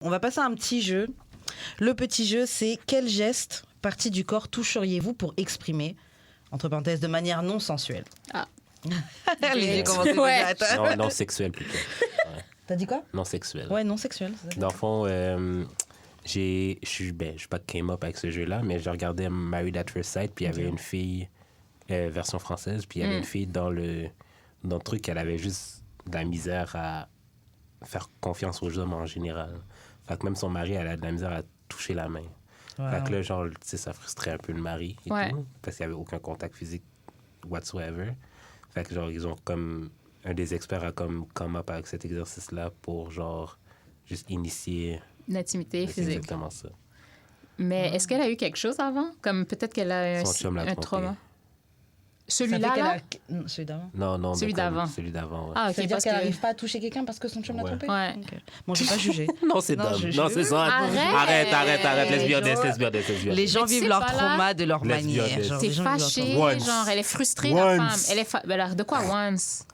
On va passer à un petit jeu. Le petit jeu, c'est quel geste, partie du corps toucheriez-vous pour exprimer, entre parenthèses, de manière non sensuelle? Ah. Les yeux commencent Ouais. déjà à Non, non sexuel plutôt. Ouais. T'as dit quoi? Non sexuel. Ouais, non sexuel. c'est ça. Dans le fond, je suis pas came up avec ce jeu-là, mais je regardais Married at First Sight, puis il y avait une fille, version française, puis il y avait une fille dans le truc, elle avait juste de la misère à faire confiance aux hommes en général. Fait que même son mari, elle a de la misère à toucher la main. Wow. Fait que là, genre, tu sais, ça frustrait un peu le mari et tout, parce qu'il n'y avait aucun contact physique whatsoever. Fait que, genre, ils ont comme... Un des experts a comme come up avec cet exercice-là pour, genre, juste initier... L'intimité C'est physique. exactement ça. Mais est-ce qu'elle a eu quelque chose avant? Comme peut-être qu'elle a Son chum l'a un trompé. trauma. Ça fait Celui-là, qu'elle là? a- Non, celui d'avant. Non, Celui mais comme d'avant. Celui d'avant, ouais. Ah, Ça OK, veut dire parce qu'elle que... n'arrive pas à toucher quelqu'un parce que son chum l'a Ouais. trompé? Ouais. Ok. Bon, je vais pas juger. Non, c'est Non, dumb. je- Non, c'est ça. Arrête. Arrête. Let's be honest, Les let's be honest. Les gens Mais tu vivent sais leur pas, là, trauma de leur let's be manière. honest. genre, T'es les gens vivent leur fâchée, trauma. Once. genre, elle est frustrée, la femme. Once. Elle est alors, de quoi once?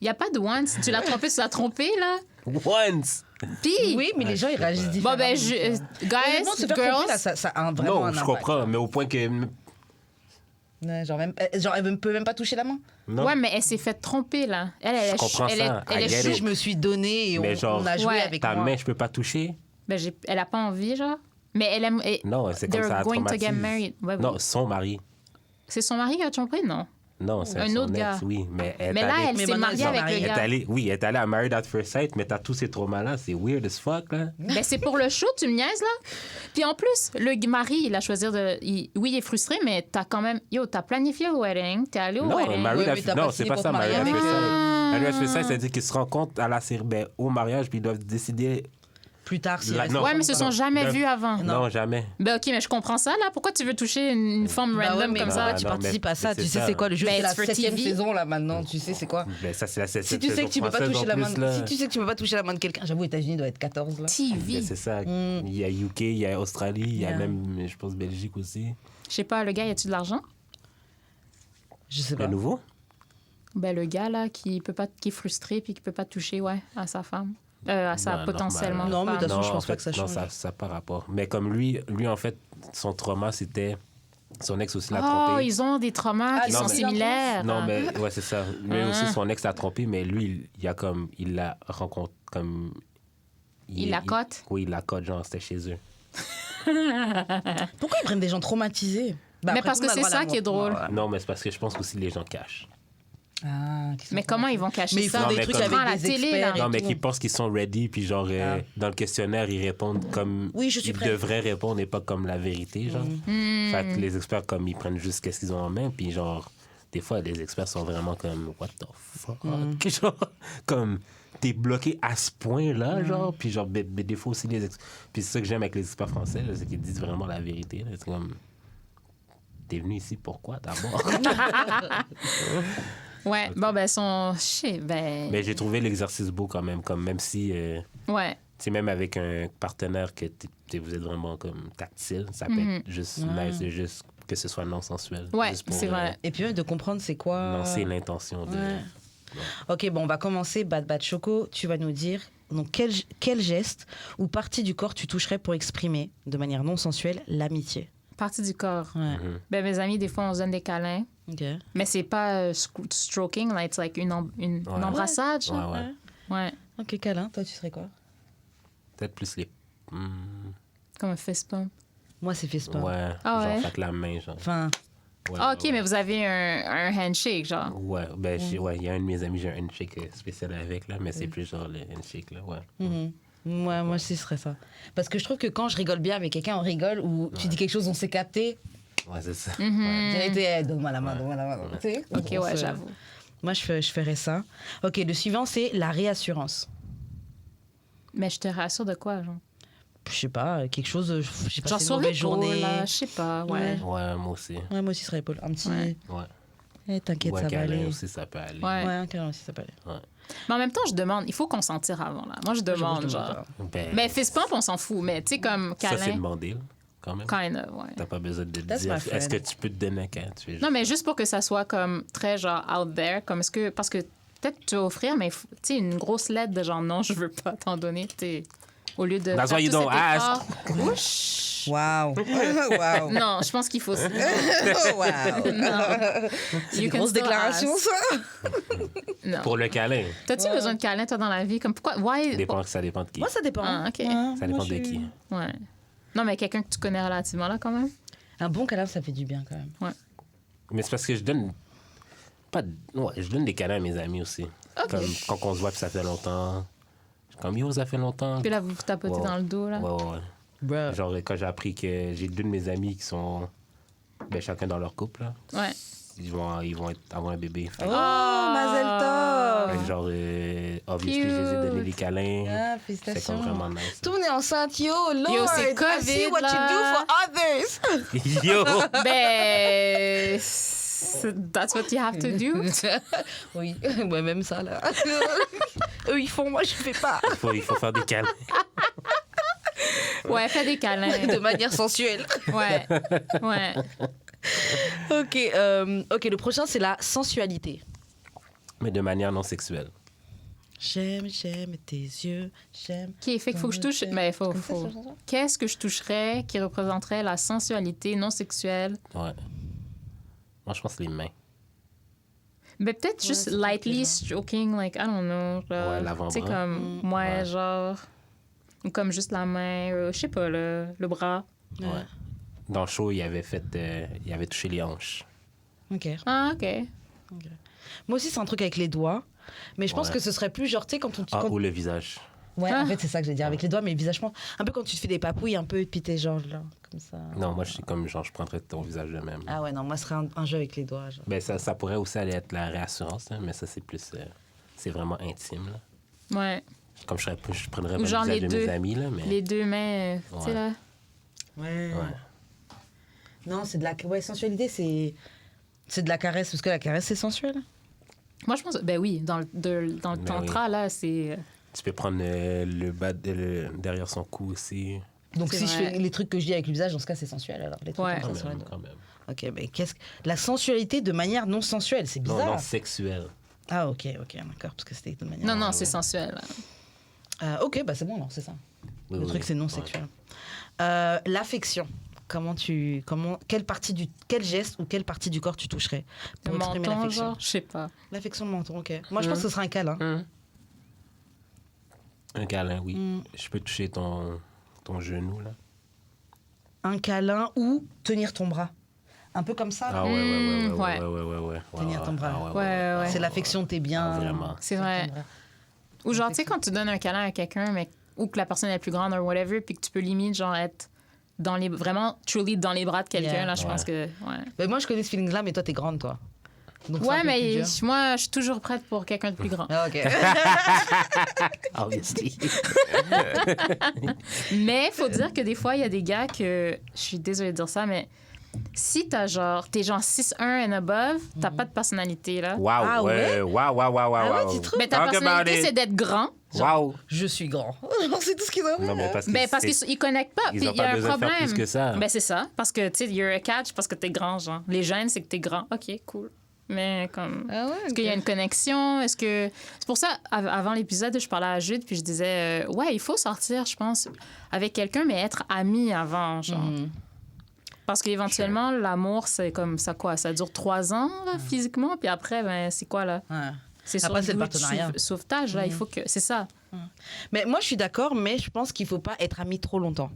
Il n'y a pas de once. Tu l'as trompé, là? Once! Puis... Oui, mais les gens, ils réagissent différemment. Bon, ben, Honnêtement, se guys, faire tromper, là, girls... ça a vraiment Non, un je impact. comprends, mais au point que... Ouais, genre, elle ne peut même pas toucher la main. Non. Ouais, mais elle s'est fait tromper, là. Je comprends ça. I get Si it. je me suis donné et Mais genre, on a joué Ouais. avec Ta moi. main, je peux pas toucher? Ben, elle a pas envie, genre. Mais elle aime... Non, c'est comme They're ça, elle going to get traumatise. married. Ouais, oui. Non, son mari. C'est son mari qui a trompé, non? Non, c'est Un son autre ex, gars. oui. Mais elle Mais est là, allée- elle Mais s'est maintenant, mariée ils sont avec mariés. le Elle est gars. allée, oui, elle est allée à Married at First Sight, mais t'as tous ces traumas-là, c'est weird as fuck, là. Ben, c'est pour le show, tu me niaises, là? Puis en plus, le mari, il a choisi de... Oui, il est frustré, mais t'as quand même... Yo, t'as planifié le wedding, t'es allé au Non, wedding. Married Oui, at mais t'as Non, pas c'est signé pas pour ça, te Married at marier First avec Sight. eux. Married at First Sight, ça veut dire qu'ils se rencontrent à la au mariage, puis ils doivent décider... Plus tard, si La- non. Ouais, mais ils se sont jamais Non. vus avant. Non, jamais. Ben, OK, mais je comprends ça, là. Pourquoi tu veux toucher une femme Bah random ouais, mais comme pourquoi ça? tu Non, participes mais à ça? c'est Tu sais ça. c'est quoi le jeu? Ben, C'est la it's for 7e TV. saison là maintenant. Tu sais c'est quoi? Ben, ça, c'est la Si tu sais que tu peux pas toucher la main, là. si tu sais que tu peux pas toucher la main de quelqu'un, j'avoue, aux États-Unis doit être 14 là. TV. Ben, c'est ça. Il y a UK, il y a Australie, il y a Yeah. même, je pense, Belgique aussi. Je sais pas, le gars, y a-tu de l'argent? Je sais Le pas. nouveau? Ben, le gars, là, qui est frustré puis qui peut pas toucher, ouais, à sa femme. À sa Ben, potentiellement normal. Non, mais femme. de toute façon, je pense en pas fait, que ça non, change. ça n'a pas rapport. Mais comme lui, en fait, son trauma, c'était... Son ex aussi l'a Oh, trompé. ils ont des traumas qui non, sont mais- similaires. Non, mais ouais, c'est ça. Lui Ah. aussi, son ex l'a trompé, mais lui, il l'a rencontré comme... Il la cote? Oui, il la cote, genre, c'était chez eux. Pourquoi ils prennent des gens traumatisés? Bah, Mais après, parce tout le que monde a c'est le droit ça qui est d'avoir- drôle. Ouais. Non, mais c'est parce que je pense aussi les gens cachent. Ah, qui sont Mais comment ils vont cacher Mais ils ça? font Non, des mais trucs comme- avec à la des télé, experts là. et Non, mais tout. qui pensent qu'ils sont ready, puis genre, Ah. dans le questionnaire, ils répondent comme Oui, je suis ils prête. devraient répondre et pas comme la vérité, genre. Hmm. Fait que les experts, comme, ils prennent juste qu'est-ce qu'ils ont en main, puis genre, des fois, les experts sont vraiment comme, what the fuck? Genre, comme, t'es bloqué à ce point-là, genre, puis genre, mais des fois aussi, puis c'est ça que j'aime avec les experts français, là, c'est qu'ils disent vraiment la vérité, là. C'est comme, t'es venu ici pourquoi, d'abord? Ouais, bon, ben, ben... Mais j'ai trouvé l'exercice beau quand même, comme, même si... Ouais. C'est même avec un partenaire que vous êtes vraiment comme tactile, ça peut être juste nice, de juste que ce soit non sensuel. Ouais, juste pour, c'est vrai. Et puis même de comprendre c'est quoi. lancer l'intention de... Ouais. Ok, bon, on va commencer. Bad Choco, tu vas nous dire donc quel geste ou partie du corps tu toucherais pour exprimer de manière non sensuelle l'amitié. Partie du corps. Ouais. Ben, mes amis, des fois, on se donne des câlins. Ok. Mais c'est pas stroking, là, it's like une embrassade, Ouais, genre. ouais. Ouais. Ok, câlin, toi tu serais quoi? Peut-être plus les... Comme un fist bump. Moi c'est fist bump. Ouais, Ah genre ouais? fait que la main, genre. Enfin, Ouais, Ah, OK, ouais. mais vous avez un handshake, genre. Ouais, ben, ouais, il y a un de mes amis, j'ai un handshake spécial avec, là, mais c'est plus genre le handshake, là, ouais. moi aussi ce serait ça. Parce que je trouve que quand je rigole bien avec quelqu'un, on rigole ou tu dis quelque chose, on s'est capté. Ouais, c'est ça. Vérité, donne-moi la main, donne-moi la main. Tu sais, OK, on ouais, se- j'avoue. Moi je ferais ça. Ok, le suivant c'est la réassurance. Mais je te rassure de quoi, genre? Je sais pas, quelque chose, je sais pas, Genre c'est une sur mauvaise l'épaule, journée. là, je sais pas, ouais. Ouais, moi aussi. Ouais, moi aussi, ce serait épaule. Un petit. Ouais. Ouais. Eh, t'inquiète, Ou un ça va câlin aller. aussi, ça peut aller. Ouais. Ouais, un câlin aussi, ça peut aller. Ouais. Mais en même temps, je demande, il faut consentir avant, là. Moi, je demande, Je genre. pas. Ben, Mais fist bump, on s'en fout. Mais tu sais, comme ça, c'est câlin, demandé, là, quand même. kind of, ouais. T'as pas besoin de That's dire, my friend. est-ce que tu peux te donner quand tu fais Non, mais juste pour que ça soit comme très, genre, out there. Comme est-ce que... Parce que peut-être tu vas offrir, mais tu sais, une grosse lettre de genre, non, je veux pas t'en donner, t'es... Au lieu de. That's faire why you tout don't cet ask. effort. Ouch. Waouh. Waouh. Non, je pense qu'il faut. Waouh. Non. C'est You une can grosse still déclaration, ask. ça. Non. Pour le câlin. T'as-tu besoin de câlin, toi, dans la vie? Comme pourquoi? Why? Ça dépend de qui. Moi, ça dépend. Ah, ok. Ouais, Ça moi, dépend de je- qui. Ouais. Non, mais quelqu'un que tu connais relativement là, quand même. Un bon câlin, ça fait du bien quand même. Mais c'est parce que je donne. Je donne des câlins à mes amis aussi. Comme quand on se voit, puis ça fait longtemps. Je suis comme, yo, ça fait longtemps. Puis là, vous vous tapotez Ouais. dans le dos, là. Ouais. Bruh. Genre, quand j'ai appris que j'ai deux de mes amis qui sont chacun dans leur couple, là, Ouais. ils vont avoir un bébé. Fait, Oh, Ah. Mazel fait tov. que genre, obviously, je les ai donné des câlins. Ah, C'est félicitations. comme vraiment nice. Tout le monde est enceinte, yo, Lord, c'est I see COVID, what là. you do for others. Yo! Ben. That's what you have to do. Oui, ouais, même ça, là. Eux, ils font, moi, je fais pas. Il faut faire des câlins. Ouais, fais des câlins. De manière sensuelle. Ouais. Ouais. Ok, le prochain, c'est la sensualité. Mais de manière non sexuelle. J'aime tes yeux, j'aime. OK, fait qu'il faut que je touche. Mais faut. Qu'est-ce que je toucherais qui représenterait la sensualité non sexuelle? Ouais. Moi, je pense les mains. Mais peut-être juste c'est lightly différent. stroking, like, I don't know. genre, Ouais, l'avant-bras. Tu sais, comme, ouais, genre. Ou comme juste la main, je sais pas, le bras. Ouais. Dans le show, il avait touché les hanches. Ok. Ah, OK. Moi aussi, c'est un truc avec les doigts. Mais je pense Ouais. que ce serait plus genre, tu sais, quand on. Ah, quand- ou le visage. Ouais, Ah. en fait, c'est ça que je vais dire. Avec les doigts, mais visagement. Un peu quand tu te fais des papouilles, un peu, puis t'es genre là, comme ça. Non, moi, je suis comme, genre, je prendrais ton visage de même. Ah ouais, non, moi, ce serait un jeu avec les doigts. Genre. Ben, ça pourrait aussi aller être la réassurance, là, mais ça, c'est plus... c'est vraiment intime, là. Ouais. Comme je prendrais Ou pas genre le visage les de mes deux. amis, là, mais... Les deux mains, tu sais, Ouais. là. Ouais. Ouais. Non, c'est de la. Ouais, sensualité, c'est de la caresse, parce que la caresse, c'est sensuel. Moi, je pense, ben oui, dans le Ben tantra, là, c'est. Tu peux prendre le bas derrière son cou aussi. Donc, C'est si je vrai. fais les trucs que je dis avec le visage, dans ce cas, c'est sensuel. Alors, les trucs Ouais. comme Quand ça sur les même, doigts. quand même. Ok, mais qu'est-ce que. La sensualité de manière non sensuelle, c'est Non, bizarre. non, sexuel. Ah, ok, d'accord, parce que c'était de manière. Non, non, c'est sensuel. là. Ok, bah c'est bon, alors, c'est ça. Oui, Le oui, truc, c'est non ouais. sexuel. L'affection. Quel geste ou quelle partie du corps tu toucherais pour Le exprimer menton, l'affection? genre, je sais pas. L'affection de menton, ok. Moi, je pense que ce serait un câlin. Un câlin, oui. Mm. Je peux toucher ton genou, là. Un câlin ou tenir ton bras. Un peu comme ça. Ah là. ouais. Tenir ton bras. Ah, Ouais, ouais. C'est l'affection, t'es bien. Ah, vraiment. C'est vrai. Ou genre, tu sais, quand tu donnes un câlin à quelqu'un, mais ou que la personne est plus grande ou whatever, puis que tu peux limite, genre, être vraiment, truly dans les bras de quelqu'un, Yeah. là, je Ouais. pense que. Ouais, Mais moi, je connais ce feeling-là, mais toi, t'es grande, toi. Donc, c'est un ouais peu plus mais dur. moi, je suis toujours prête pour quelqu'un de plus grand. Ah, ok. Obviously. Mais faut dire que des fois, il y a des gars que. Je suis désolée de dire ça, mais si t'es genre 6'1 and above, t'as pas de personnalité, là. Wow, Ah ouais? wow. Ah ouais, tu trouves? Mais ta Talk about personnalité, it. c'est d'être grand. Wow. Je suis grand. C'est tout ce qu'ils ont. Non, mais parce que Ben, parce c'est- qu'ils connectent pas. ils Puis ont il y a pas un besoin de faire problème. plus que ça. Ben, c'est ça. Parce que, tu sais, you're a catch parce que t'es grand, genre. Les gènes, c'est que t'es grand. OK, cool. Mais comme. Ah ouais, Est-ce qu'il y a une connexion? Est-ce que. C'est pour ça, avant l'épisode, je parlais à Jude, puis je disais, ouais, il faut sortir, je pense, avec quelqu'un, mais être ami avant, genre. Mhm. Parce qu'éventuellement, l'amour, c'est comme ça, quoi? Ça dure 3 ans, là, physiquement, puis après, ben, c'est quoi, là? Ouais. C'est Après, sur c'est le le but de partenariat. sauvetage, là. Il faut que. C'est ça. Mais moi, je suis d'accord, mais je pense qu'il faut pas être ami trop longtemps.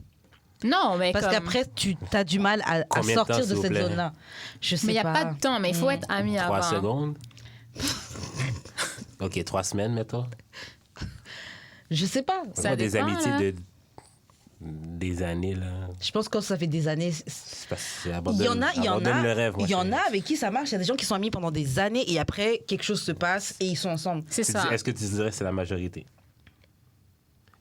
Non, mais Parce comme... qu'après, tu as du mal à Combien de sortir temps, de s'il vous cette plaît? zone-là. Je sais Mais il n'y a pas. pas de temps, mais il faut être ami 3 avant. secondes. OK, 3 semaines, mettons. Je sais pas. Ça Moi, des dépend, amitiés là. de des années, là. Je pense que quand ça fait des années. C'est parce que Il y en a, abandonne le rêve. moi, il y en je- a avec qui ça marche. Il y a des gens qui sont amis pendant des années et après quelque chose se passe et ils sont ensemble. C'est ça. Est-ce que tu dirais que c'est la majorité?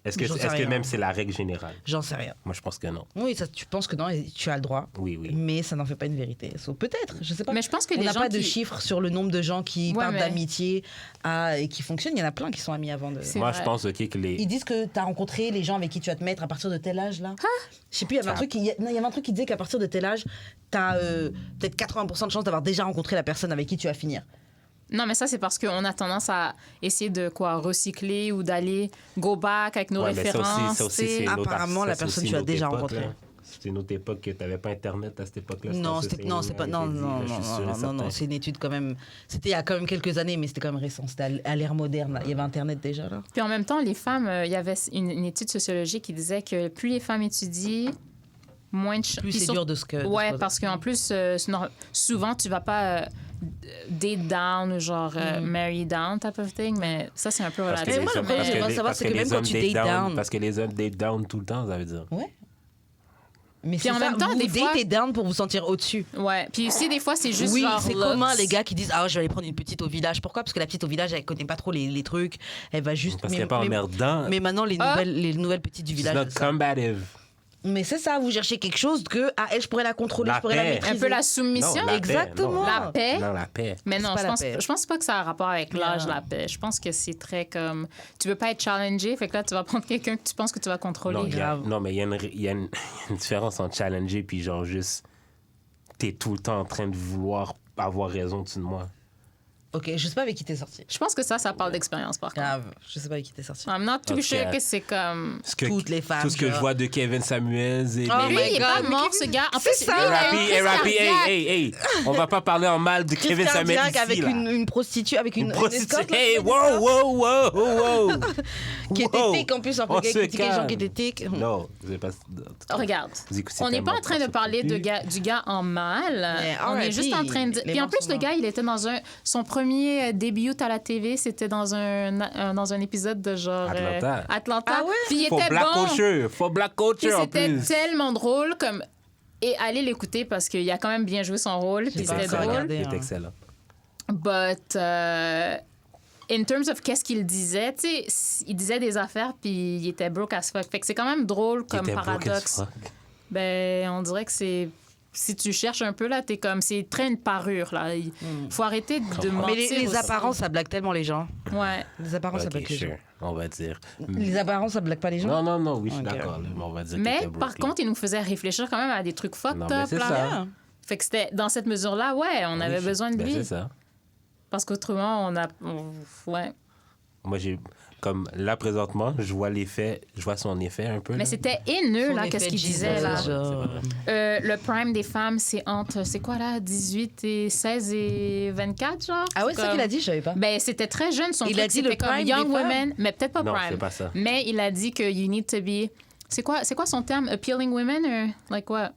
Est-ce J'en sais que rien. même c'est la règle générale? J'en sais rien. Moi, je pense que non. Oui, ça, tu penses que non, et tu as le droit. Oui, oui. Mais ça n'en fait pas une vérité. So, peut-être, je sais pas. Mais je pense que On les n'a gens pas de qui... chiffres sur le nombre de gens qui Ouais, parlent mais- d'amitié et qui fonctionnent. Il y en a plein qui sont amis avant de. C'est Moi, vrai. je pense, OK, que les... Ils disent que tu as rencontré les gens avec qui tu vas te mettre à partir de tel âge là. Je sais plus, il y avait un truc il y avait un truc qui disait qu'à partir de tel âge, tu as peut-être 80% de chances d'avoir déjà rencontré la personne avec qui tu vas finir. Non, mais ça, c'est parce qu'on a tendance à essayer de recycler ou d'aller go back avec nos références. Ça aussi, c'est apparemment, la personne que tu as déjà rencontrée. C'était une autre époque que tu n'avais pas Internet à cette époque-là. Non, c'est une étude quand même. C'était il y a quand même quelques années, mais c'était quand même récent. C'était à l'ère moderne. Il y avait Internet déjà, là. Puis en même temps, les femmes, il y avait une étude sociologique qui disait que plus les femmes étudient, moins de plus c'est dur de ce que. Ouais, parce qu'en plus, souvent, tu vas pas date down ou genre marry down type of thing, mais ça, c'est un peu relatif. Mais moi, le problème, j'aimerais savoir, c'est que même quand tu date down. Parce que les hommes date down tout le temps, ça veut dire. Ouais. Mais puis en même temps, des fois, t'es down pour vous sentir au-dessus. Ouais. Puis aussi, des fois, c'est juste oui, genre c'est commun, les gars qui disent je vais aller prendre une petite au village. Pourquoi? Parce que la petite au village, elle connaît pas trop les trucs. Elle va juste. Parce qu'elle n'est pas emmerdante. Mais maintenant, les nouvelles petites du village. It's not combative. Mais c'est ça, vous cherchez quelque chose que elle, je pourrais la contrôler, je pourrais la maîtriser. Un peu la soumission. Non, exactement. La paix. Non, la paix. Mais non, je pense pas que ça a rapport avec l'âge, la paix. Je pense que c'est très comme... Tu veux pas être challengé, fait que là, tu vas prendre quelqu'un que tu penses que tu vas contrôler. Non, mais il y a une différence entre challenger puis genre juste... T'es tout le temps en train de vouloir avoir raison dessus de moi. Ok, je sais pas avec qui t'es sorti. Je pense que ça parle d'expérience, par contre. Grave, je sais pas avec qui t'es sorti. I'm not too sure que c'est comme... Toutes les femmes. Tout ce que je vois de Kevin Samuels et... Lui, il est pas mort, ce gars. En plus, c'est ça. Hey, on va pas parler en mal de Kevin Samuels ici, avec là. une prostituée, avec une prostituée. Hey, wow. Qui était tic, en plus, un peu critiquer les gens qui étaient tic. Non, c'est pas... Regarde, on n'est pas en train de parler du gars en mal. On est juste en train de... Puis en plus, le gars, il était dans son premier début à la TV, c'était dans un épisode de genre... Atlanta. Ah ouais? Puis il était bon. Faut Black Culture en plus. C'était tellement drôle comme... Et allez l'écouter parce qu'il a quand même bien joué son rôle. Puis c'était drôle. C'était excellent. But... in terms of qu'est-ce qu'il disait, tu sais, il disait des affaires puis il était broke as fuck. Fait que c'est quand même drôle comme paradoxe. Ben, on dirait que c'est... Si tu cherches un peu, là, t'es comme... C'est très une parure, là. Il faut arrêter de mentir. Mais les apparences, ça blague tellement les gens. Ouais. Les apparences, ça blague les gens. On va dire. Les apparences, ça blague pas les gens? Non, oui, je suis d'accord. Mais on va dire mais par contre, il nous faisait réfléchir quand même à des trucs fucked up, là. Ça. Fait que c'était... Dans cette mesure-là, ouais, on avait besoin de lui. C'est ça. Parce qu'autrement, ouais. Moi, j'ai... Comme là, présentement, je vois son effet un peu. Mais là. c'était haineux, là, qu'est-ce qu'il disait, là. Le prime des femmes, c'est entre, c'est quoi, là, 18 et 16 et 24, genre? Ah ouais, c'est ça qu'il a dit, je savais pas. Ben, c'était très jeune, son il truc, a dit c'était le comme prime young des women, femmes. mais peut-être pas non, prime. c'est pas ça. Mais il a dit que you need to be... C'est quoi son terme? Appealing women, or like what?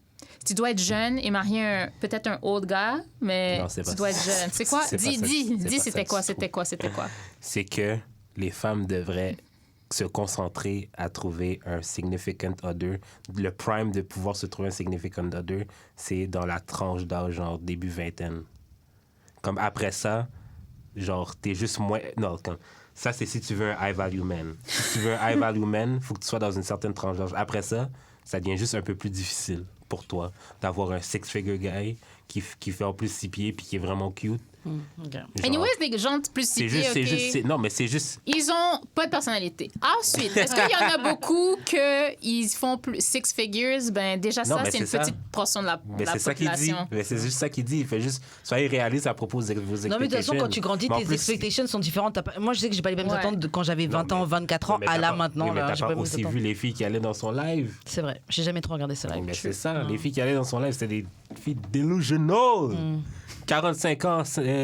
Tu dois être jeune et marier peut-être un old guy, mais non, tu dois être jeune. C'est quoi? Dis, c'était quoi? C'est que les femmes devraient se concentrer à trouver un significant other. Le prime de pouvoir se trouver un significant other, c'est dans la tranche d'âge, genre début vingtaine. Comme après ça, genre, t'es juste moins... Non, comme... Ça, c'est si tu veux un high-value man. Si tu veux un high-value man, il faut que tu sois dans une certaine tranche d'âge. Après ça, ça devient juste un peu plus difficile pour toi d'avoir un six-figure guy qui fait en plus 6 pieds puis qui est vraiment cute. Okay. Anyways, des gens de plus 6 pieds, non, mais c'est juste... Ils ont pas de personnalité. Ensuite, est-ce qu'il y en a beaucoup qu'ils font plus 6 figures? Ben déjà, non, ça, c'est une petite portion de la population. Mais c'est juste ça qu'il dit. Il fait juste... Soyez réaliste à propos de vos expectations. Non, mais de toute façon, quand tu grandis, tes expectations sont différentes. Moi, je sais que j'ai pas les mêmes attentes quand j'avais 20 ans, 24 ans, à là, maintenant. Mais là, t'as pas aussi vu les filles qui allaient dans son live. C'est vrai. J'ai jamais trop regardé ce live. Mais c'est ça. Les filles qui allaient dans son live, c'était des filles delusional. 45 ans,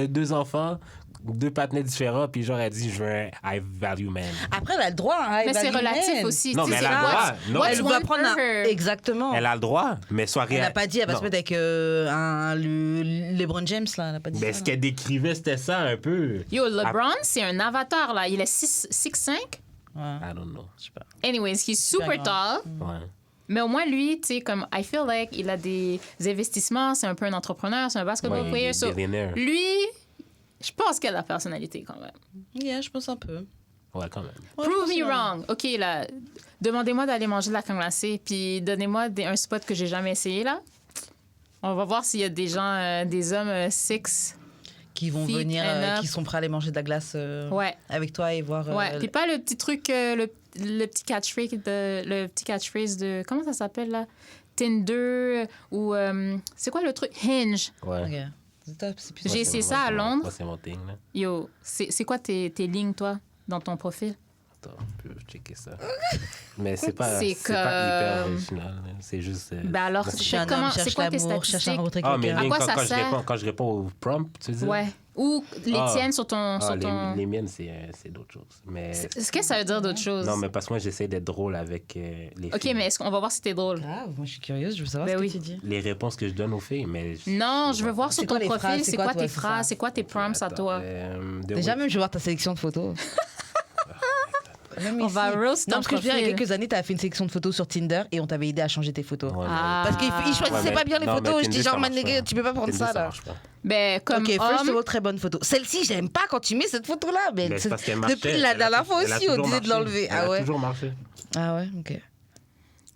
2 enfants, 2 partenaires différents, puis genre, elle dit, je veux un high value man. Après, elle a le droit à un high mais value man. Mais c'est relatif aussi. Non, mais elle a le droit. Non, elle va prendre un... Exactement. Elle a le droit, mais soit réelle. Elle n'a pas dit, elle va se mettre avec LeBron James, là. Elle a pas dit mais ça, ce qu'elle décrivait, c'était ça un peu. Yo, LeBron, c'est un avatar, là. Il est 6'5". Ouais. I don't know. Je sais pas. Anyways, he's super tall. Ouais. Mais au moins, lui, tu sais, comme, I feel like, il a des investissements, c'est un peu un entrepreneur, c'est un basketball player. So, lui, je pense qu'il a de la personnalité quand même. Yeah, je pense un peu. Ouais, quand même. Prove me wrong. OK, là, demandez-moi d'aller manger de la crème glacée, puis donnez-moi un spot que j'ai jamais essayé, là. On va voir s'il y a des gens, des hommes 6 qui vont venir, qui sont prêts à aller manger de la glace avec toi et voir... Ouais, puis pas le petit truc, le petit catchphrase de comment ça s'appelle là, Tinder ou c'est quoi le truc, Hinge. Ouais. Okay. C'est top. C'est plus J'ai essayé ça à Londres. Moi, c'est mon thing, là. Yo, c'est quoi tes lignes, toi, dans ton profil? Attends, on peut checker ça. Mais c'est pas C'est hyper original. Là. C'est juste... Ben alors, Je suis un homme, cherche c'est quoi tes l'amour, cherche à statistiques? rencontrer Ah, mais quelqu'un. À quoi ça quand sert? quand je réponds au prompt, tu dis? Ouais. Ou les tiennes sur ton... sur ton... Les miennes, c'est d'autres choses. Mais... Est-ce que ça veut dire d'autres choses? Non, mais parce que moi, j'essaie d'être drôle avec les OK, filles. mais est-ce qu'on va voir si t'es drôle? Grave, moi je suis curieuse, je veux savoir Ben ce oui. que tu dis. Les réponses que je donne aux filles, mais... Non, je veux voir sur C'est ton quoi les profil, phrases? c'est C'est quoi quoi, tes toi, c'est phrases, ça? c'est quoi tes prompts à toi? Déjà, même, je vais voir ta sélection de photos. Même On ici. va roast Non, ton parce que je veux dire, il y a profil. quelques années, tu as fait une sélection de photos sur Tinder et on t'avait aidé à changer tes photos. Ah. Parce qu'il choisissait mais- pas bien les non, photos. mais Je dis Tinder, genre, ça man, marche nigga, pas. tu peux pas prendre Tinder, ça, là. marche pas. Ben, comme Ok, first of homme... all, très bonne photo. Celle-ci, j'aime pas quand tu mets cette photo-là. Mais Ben, c'est parce qu'elle marchait. depuis la dernière fois aussi, on disait de l'enlever. Elle Ah a ouais. toujours marché. Ah ouais, ok.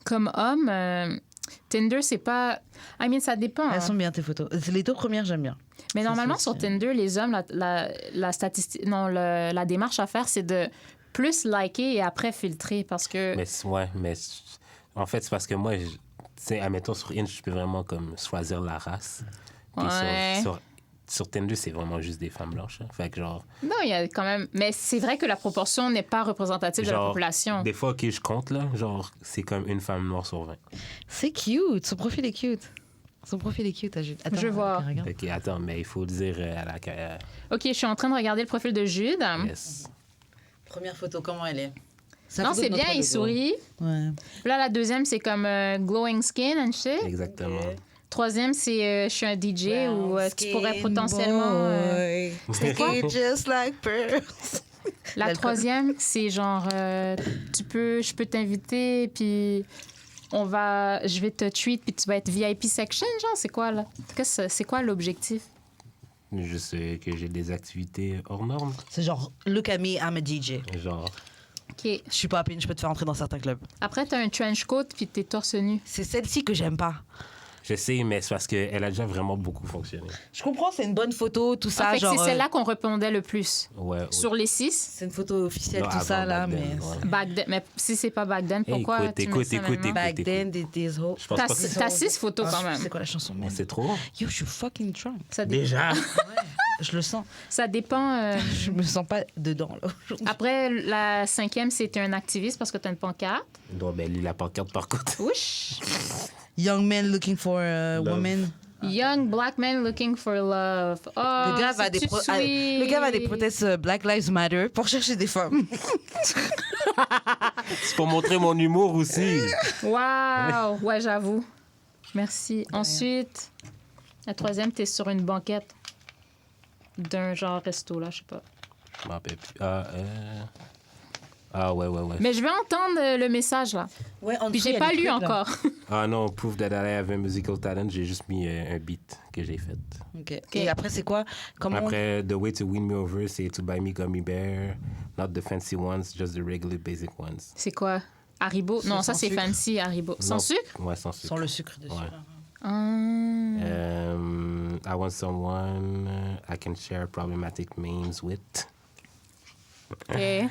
Comme homme, Tinder, c'est pas... I mean, ça dépend. Elles hein. sont bien tes photos. Les deux premières, j'aime bien. Mais Ça, normalement, c'est sur aussi- Tinder, les hommes, la statistique... Non, la démarche à faire, c'est de plus liker et après filtrer parce que... Mais en fait, c'est parce que moi, tu sais, admettons, sur Inch, je peux vraiment comme choisir la race. Puis Ouais. sur Tinder, c'est vraiment juste des femmes blanches. Hein. Fait que genre... Non, il y a quand même... Mais c'est vrai que la proportion n'est pas représentative de la genre, population. Des fois, que je compte, là, genre, c'est comme une femme noire sur 20. C'est cute. Son profil est cute. Son profil est cute, Jude. Attends, Je vois. regarde. OK, attends, mais il faut le dire à la... OK, je suis en train de regarder le profil de Jude. Yes. Première photo, comment elle est? Non, c'est bien, il sourit. Ouais. Là, la deuxième, c'est comme glowing skin and shit. Exactement. Troisième, c'est je suis un DJ ou tu pourrais potentiellement... C'était quoi? Just like pearls. La L'alcool. troisième, c'est genre, je peux t'inviter, puis je vais te treat, puis tu vas être VIP section, genre, c'est quoi, là? C'est quoi l'objectif? Je sais que j'ai des activités hors normes. C'est genre, look at me, I'm a DJ. Genre, OK. Je suis pas à peine, je peux te faire entrer dans certains clubs. Après, t'as un trench coat, puis t'es torse nu. C'est celle-ci que j'aime pas. je sais, mais c'est parce qu'elle a déjà vraiment beaucoup fonctionné. Je comprends, c'est une bonne photo, tout ça. En fait, genre, c'est celle-là qu'on répondait le plus. Ouais. Sur les 6, C'est une photo officielle, Non, tout ça, avant, là, back mais... then, ouais. back then. Mais si c'est pas back then, pourquoi écoute, tu mets ça écoute, maintenant? Back then, des hoes. Je pense T'as pas que t'as 6 photos quand même. C'est quoi la chanson, Mais man? c'est trop. Yo, je suis fucking drunk. Déjà? Je le sens. Ça dépend. Je me sens pas dedans, là, aujourd'hui. Après, la 5e, c'était un activiste parce que t'as une pancarte. Non, ben, lis la pancarte par contre. Ouch! Young men looking for a Love. woman. Young black man looking for love. Oh, Le gars va à c'est-tu sweet? le gars va à des protestes Black Lives Matter pour chercher des femmes. C'est pour montrer mon humour aussi. Wow! Ouais, j'avoue. Merci. Ensuite, la 3e, t'es sur une banquette d'un genre resto, là, je sais pas. Je m'en rappelle plus. Ouais. Mais je vais entendre le message, là. Ouais, en Puis dessous, il j'ai y a pas des lu trucs, là. encore. Ah non, prove that I have a musical talent. J'ai juste mis un beat que j'ai fait. Ok. Et après, c'est quoi? Comment Après, the way to win me over, c'est to buy me gummy bear. Not the fancy ones, just the regular basic ones. C'est quoi? Haribo? Non, ça, sans c'est sucre. fancy, Haribo. Sans Non. sucre? Ouais, sans sucre. Sans le sucre dessus. Ouais. là. Ah. I want someone I can share problematic memes with. OK. I-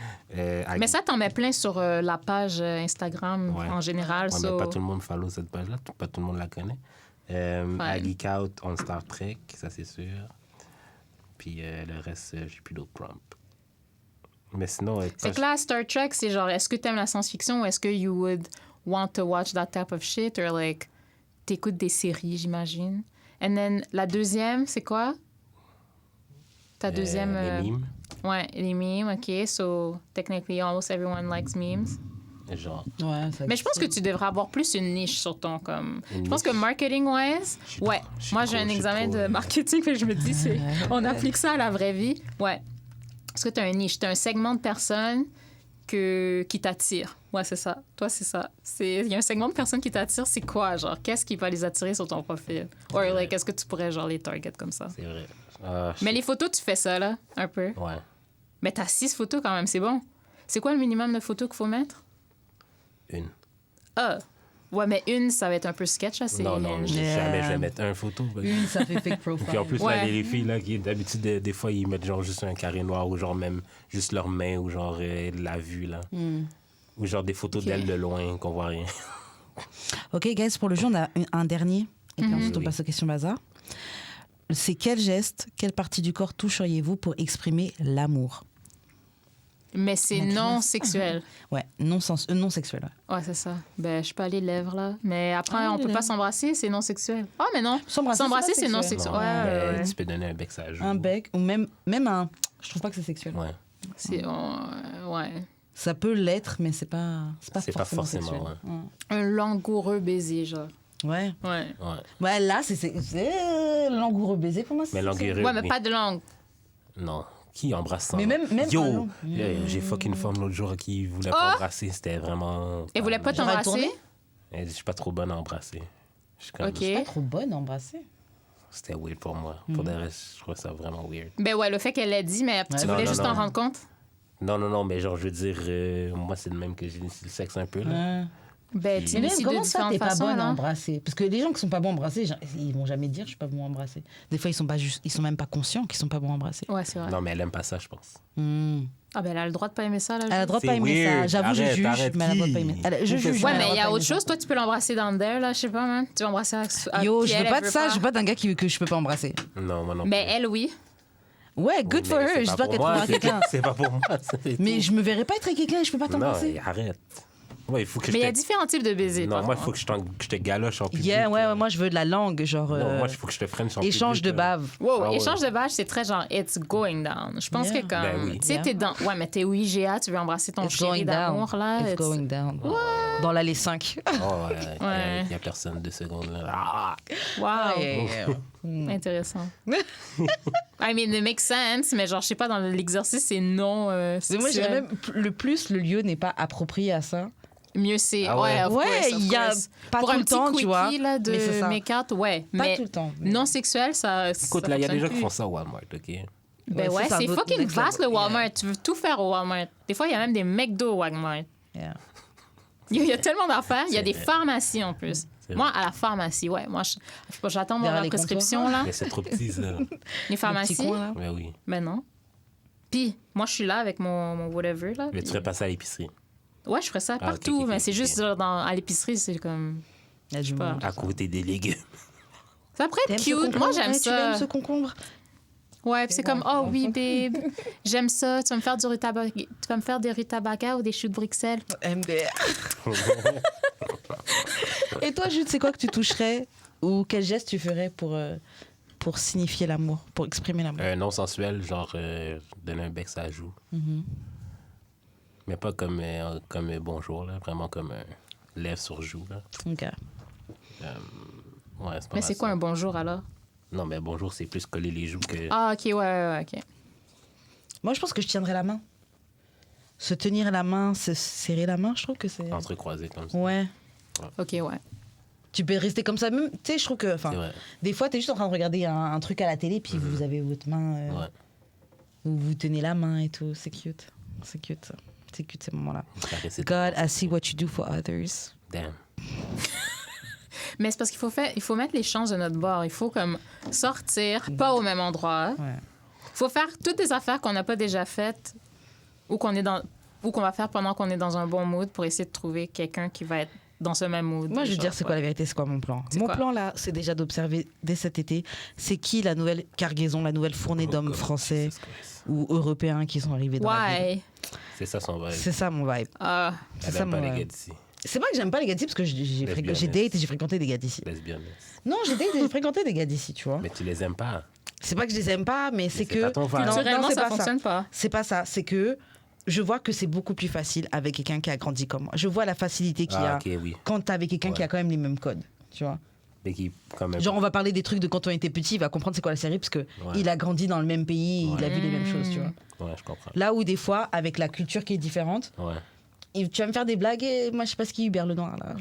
Mais ça, t'en mets plein sur la page Instagram Ouais. en général. Ouais, so- mais pas tout le monde follow cette page-là, pas tout le monde la connaît. I geek out on Star Trek, ça c'est sûr. Puis le reste, j'ai plus d'autres prompts. Mais sinon, Fait que là, Star Trek, c'est genre, est-ce que t'aimes la science-fiction ou est-ce que you would want to watch that type of shit? Or like, t'écoutes des séries, j'imagine. And then, la deuxième, c'est quoi? Ta deuxième... les memes, Ouais, les memes, OK. So, technically, almost everyone likes memes. genre. Ouais, ça Mais je pense que tu devrais avoir plus une niche sur ton, comme... Une Je pense que niche. marketing-wise, Je suis ouais. trop- je suis Moi, trop- j'ai un je suis examen trop, de marketing, puis je me dis, on applique ça à la vraie vie. Ouais. Est-ce que tu as une niche? Tu as un segment de personnes qui t'attire. Ouais, c'est ça. Toi, c'est ça. Il y a un segment de personnes qui t'attire, c'est quoi, genre? Qu'est-ce qui va les attirer sur ton profil? Ou, like, est-ce que tu pourrais, genre, les target comme ça? C'est vrai. Mais les photos, tu fais ça, là, un peu. Ouais. Mais t'as 6 photos quand même, c'est bon. C'est quoi le minimum de photos qu'il faut mettre? Une. Ah! Ouais, mais une, ça va être un peu sketch, là. Non, jamais je vais mettre un photo. Une, ça fait fake profile. Puis en plus, Ouais. là, les filles, là, qui d'habitude, des fois, ils mettent genre juste un carré noir ou genre même juste leurs mains ou genre la vue, là. Ou genre des photos Ok. d'elles de loin qu'on voit rien. Ok, guys, pour le jeu, on a un dernier. Et puis ensuite, on Oui. passe aux questions bazar. c'est quel geste, quelle partie du corps toucheriez-vous pour exprimer l'amour? Mais c'est non sexuel. Ouais, non sexuel. Ouais, c'est ça. Ben, je peux aller les lèvres, là. Mais après, on peut pas s'embrasser, c'est non sexuel. Ah, mais non. S'embrasser, c'est non sexuel. Ouais. Tu peux donner un bec, ça joue. Un bec, ou même un... Je trouve pas que c'est sexuel. Ouais. Ouais. Ça peut l'être, mais c'est pas forcément sexuel. Ouais. Un langoureux baiser, genre. Ouais. Ouais. Là, c'est langoureux baiser pour moi. Mais langoureux. Ouais, mais pas de langue. Non. Qui embrasse ça? Mais même Yo! J'ai fucké une femme l'autre jour qui voulait pas embrasser. C'était vraiment... Elle voulait pas t'embrasser? Elle dit, je suis pas trop bonne à embrasser. Je suis pas trop bonne à embrasser. C'était weird pour moi. Pour le reste, je trouvais ça vraiment weird. Ben ouais, le fait qu'elle l'ait dit, mais tu voulais juste t'en rendre compte? Non, mais genre, je veux dire, moi, c'est le même que j'initie le sexe un peu, là. Ben, tu mais comment de ça, t'es pas façons, bonne à là. embrasser? Parce que les gens qui sont pas bons à embrasser, ils vont jamais dire je suis pas bon à embrasser. Des fois, ils sont même pas conscients qu'ils sont pas bons à embrasser. Ouais, c'est vrai. Non, mais elle aime pas ça, je pense. Ah, ben elle a le droit de pas aimer ça, là. Elle a le droit de pas aimer ça. J'avoue, je juge, mais elle a le droit de pas aimer. Je juge. Ouais, mais il y a autre chose. Toi, tu peux l'embrasser dans le derrière, là, je sais pas, man. Tu vas embrasser Yo, je veux pas de ça. Je veux pas d'un gars que je peux pas embrasser. Non, moi non plus. Mais elle, oui. Ouais, good for her. J'espère qu'elle trouvera quelqu'un. C'est pas pour moi. Mais je me verrais pas être avec quelqu'un et je peux pas t'embrasser. Non, arrête. Ouais, il faut que mais il y a différents types de baisers. Non, moi, il faut que je te galoche en public. Ouais, moi, je veux de la langue, genre... Non, moi, il faut que je te freine en public. Échange de bave. Wow, échange de bave, c'est très genre, it's going down. Je pense que comme... Ben oui. Tu sais, t'es dans... Ouais, mais t'es IGA, tu veux embrasser ton chéri d'amour, là. It's going down. Dans l'allée 5. Oh, ouais. Il y a personne 2 secondes, là. Ah! Wow. Intéressant. I mean, it makes sense, mais genre, je sais pas, dans l'exercice, c'est non Mais moi, je dirais même, le lieu n'est pas approprié à ça. Mieux c'est. Ah ouais. Il y a pas pour tout le temps, tu vois. Là, de mais c'est ça. make-out, ouais. Pas mais tout le temps. Non sexuel, ça. Écoute, là, il y a des gens qui font ça au Walmart, OK? Ben ouais, c'est fucking vaste le Walmart. Tu veux tout faire au Walmart. Des fois, il y a même des McDo au Walmart. Yeah. Il y a tellement d'affaires. Il y a des pharmacies en plus. Moi, à la pharmacie, ouais. Moi, j'attends ma prescription, là. Mais c'est trop petit, ça. Les pharmacies? Ben oui. Ben non. Puis, moi, je suis là avec mon whatever, là. Mais tu ferais passer à l'épicerie. Ouais, je ferais ça partout, okay, mais c'est juste à l'épicerie, c'est comme... Je sais pas. À côté des légumes. Ça pourrait être cute. Moi, j'aime ça. Tu aimes ce concombre? Ouais, puis c'est comme, oh oui, babe, j'aime ça. Tu vas me faire des rutabaga ou des choux de Bruxelles. MDR. Et toi, Jude, c'est quoi que tu toucherais ou quel geste tu ferais pour signifier l'amour, pour exprimer l'amour? Non sensuel, genre donner un bec, ça joue. Mais pas comme bonjour, là. Vraiment comme lèvres sur joue, là. OK. Ouais, c'est pas mais c'est quoi un bonjour, alors? Non, mais bonjour, c'est plus coller les joues que... Ah, OK, ouais, OK. Moi, je pense que je tiendrais la main. Se tenir la main, se serrer la main, je trouve que c'est... Entrecroisé comme ça. Ouais. OK, ouais. Tu peux rester comme ça, même, tu sais, je trouve que... C'est vrai. Des fois, t'es juste en train de regarder un truc à la télé, puis vous avez votre main... où vous tenez la main et tout. C'est cute. C'est cute, ça. C'est cute, ces moments-là. God, I see what you do for others. Damn. Mais c'est parce qu'il faut mettre les chances de notre bord. Il faut comme sortir, pas au même endroit. Ouais. Il faut faire toutes les affaires qu'on n'a pas déjà faites ou qu'on va faire pendant qu'on est dans un bon mood pour essayer de trouver quelqu'un qui va être dans ce même mood. Moi, je veux dire, c'est quoi la vérité, c'est quoi mon plan? Mon plan, là, c'est déjà d'observer dès cet été, c'est qui la nouvelle cargaison, la nouvelle fournée d'hommes français ou européens qui sont arrivés dans la ville. C'est ça son vibe. C'est ça mon vibe. C'est ça mon vibe. C'est vrai que j'aime pas les gars d'ici parce que j'ai date et j'ai fréquenté des gars d'ici. Lesbienne. Non, j'ai date et j'ai fréquenté des gars d'ici, tu vois. Mais tu les aimes pas. C'est pas que je les aime pas, mais c'est que... Culturellement, ça fonctionne pas. C'est pas ça, c'est que je vois que c'est beaucoup plus facile avec quelqu'un qui a grandi comme moi. Je vois la facilité qu'il y a quand t'es avec quelqu'un qui a quand même les mêmes codes, tu vois. Mais qui, quand même... Genre, on va parler des trucs de quand on était petit, il va comprendre c'est quoi la série parce que il a grandi dans le même pays, il a vu les mêmes choses, tu vois. Ouais, je comprends. Là où des fois, avec la culture qui est différente, tu vas me faire des blagues et moi je sais pas ce qui est Hubert Lenoir là.